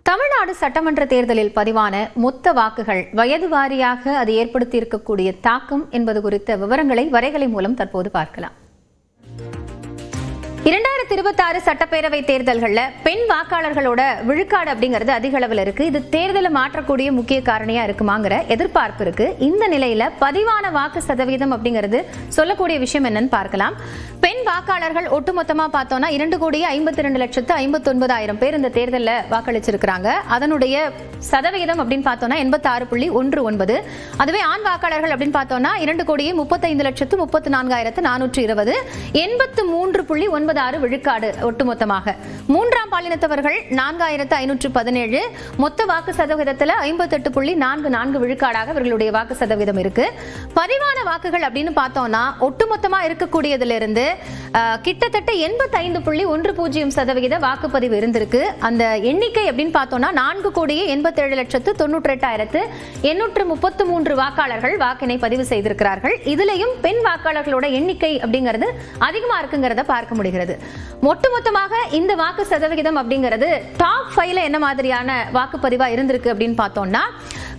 தமிழ்நாடு சட்டமன்ற தேர்தலில் பதிவான மொத்த வாக்குகள் வயது வாரியாக அது ஏற்படுத்தி இருக்கக்கூடிய தாக்கம் என்பது குறித்த விவரங்களை வரைகலை மூலம் தற்போது பார்க்கலாம். 2026 சட்டப்பேரவை தேர்தல்கள்ல பெண் வாக்காளர்களோட விழுக்காடு அப்படிங்கிறது அதிக அளவில் இருக்கு. இது தேர்தலை மாற்றக்கூடிய முக்கிய காரணியா இருக்குமாங்கிற எதிர்பார்ப்பு இருக்கு. இந்த நிலையில பதிவான வாக்கு சதவீதம் அப்படிங்கிறது சொல்லக்கூடிய விஷயம் என்னன்னு பார்க்கலாம். பெண் வாக்காளர்கள் ஒட்டுமொத்தமா பார்த்தோம்னா 2,52,59,000 பேர் இந்த தேர்தலில் வாக்களிச்சிருக்கிறாங்க. அதனுடைய சதவீதம் அப்படின்னு பார்த்தோம்னா 86.19. அதுவே ஆண் வாக்காளர்கள் அப்படின்னு பார்த்தோம்னா 2,35,34,420 83.96 விழுக்காடு ஒட்டுமொத்தமாக. மூன்றாம் பாலினத்தவர்கள் 4,517. மொத்த வாக்கு சதவீதத்தில் 58.44 விழுக்காடாக இவர்களுடைய வாக்கு சதவீதம் இருக்கு. பதிவான வாக்குகள் அப்படின்னு பார்த்தோம்னா ஒட்டுமொத்தமா இருக்கக்கூடியதிலிருந்து கிட்டத்தட்ட 85.10% வாக்குப்பதிவு இருந்திருக்கு. அந்த எண்ணிக்கை அப்படின்னு பார்த்தோம்னா 4,87,98,833 வாக்காளர்கள் வாக்கினை பதிவு செய்திருக்கிறார்கள். இதுலயும் பெண் வாக்காளர்களோட எண்ணிக்கை அப்படிங்கிறது அதிகமா இருக்குங்கிறத பார்க்க முடிகிறது. ஒட்டுமொத்தமாக இந்த வாக்கு சதவிகிதம் அப்படிங்கிறது டாப் 5ல என்ன மாதிரியான வாக்குப்பதிவா இருந்திருக்கு அப்படின்னு பார்த்தோம்னா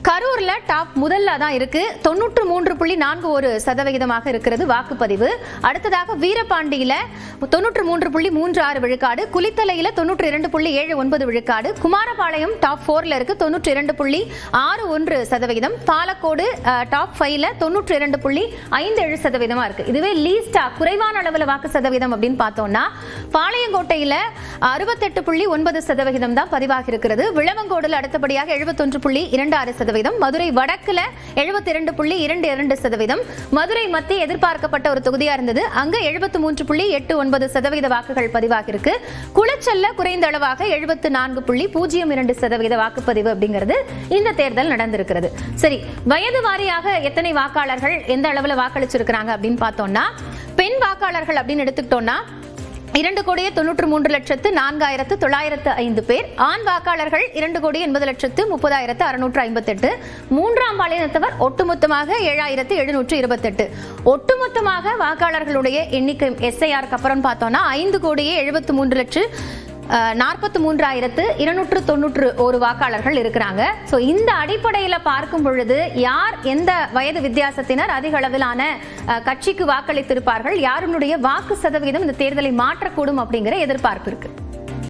கரூர்ல டாப் முதல்ல தான் இருக்கு. 93.41% இருக்கிறது வாக்குப்பதிவு. அடுத்ததாக வீரபாண்டியில 93.36 விழுக்காடு, குளித்தலையில 92.79 விழுக்காடு, குமாரபாளையம் டாப் 4ல இருக்கு 92.61%, பாலக்கோடு டாப் 5ல 92.57% இருக்கு. இதுவே லீஸ்டா குறைவான அளவுல வாக்கு சதவீதம் அப்படின்னு பார்த்தோம்னா பாளையங்கோட்டையில 68.9% தான் பதிவாகி இருக்கிறது. விளவங்கோடுல அடுத்தபடியாக 71.26%, மதுரை வடக்குல 72.22%, மதுரை மத்திய எதிர்பார்க்கப்பட்ட ஒரு தொகுதியா இருந்தது, அங்க 73.89% வாக்குகள் பதிவாகி இருக்கு. குளச்சல்ல குறைந்த அளவாக 74.02% வாக்குப்பதிவு அப்படிங்கிறது இந்த தேர்தல் நடந்திருக்கிறது. சரி, வயது வாரியாக எத்தனை வாக்காளர்கள் எந்த அளவுல வாக்களிச்சிருக்கிறாங்க அப்படின்னு பார்த்தோம்னா பெண் வாக்காளர்கள் அப்படின்னு எடுத்துக்கிட்டோம்னா 2,93,04,905 பேர், ஆண் வாக்காளர்கள் 2,80,30,658, மூன்றாம் பாலினத்தவர் ஒட்டுமொத்தமாக 7,728. ஒட்டுமொத்தமாக வாக்காளர்களுடைய எண்ணிக்கை SIRக்கு அப்புறம் பார்த்தோம்னா 5,73,43,291 வாக்காளர்கள் இருக்கிறாங்க. சோ இந்த அடிப்படையில பார்க்கும் பொழுது யார் எந்த வயது வித்தியாசத்தினர் அதிக அளவிலான கட்சிக்கு வாக்களித்திருப்பார்கள், யாருடைய வாக்கு சதவீதம் இந்த தேர்தலை மாற்றக்கூடும் அப்படிங்கிற எதிர்பார்ப்பு இருக்கு.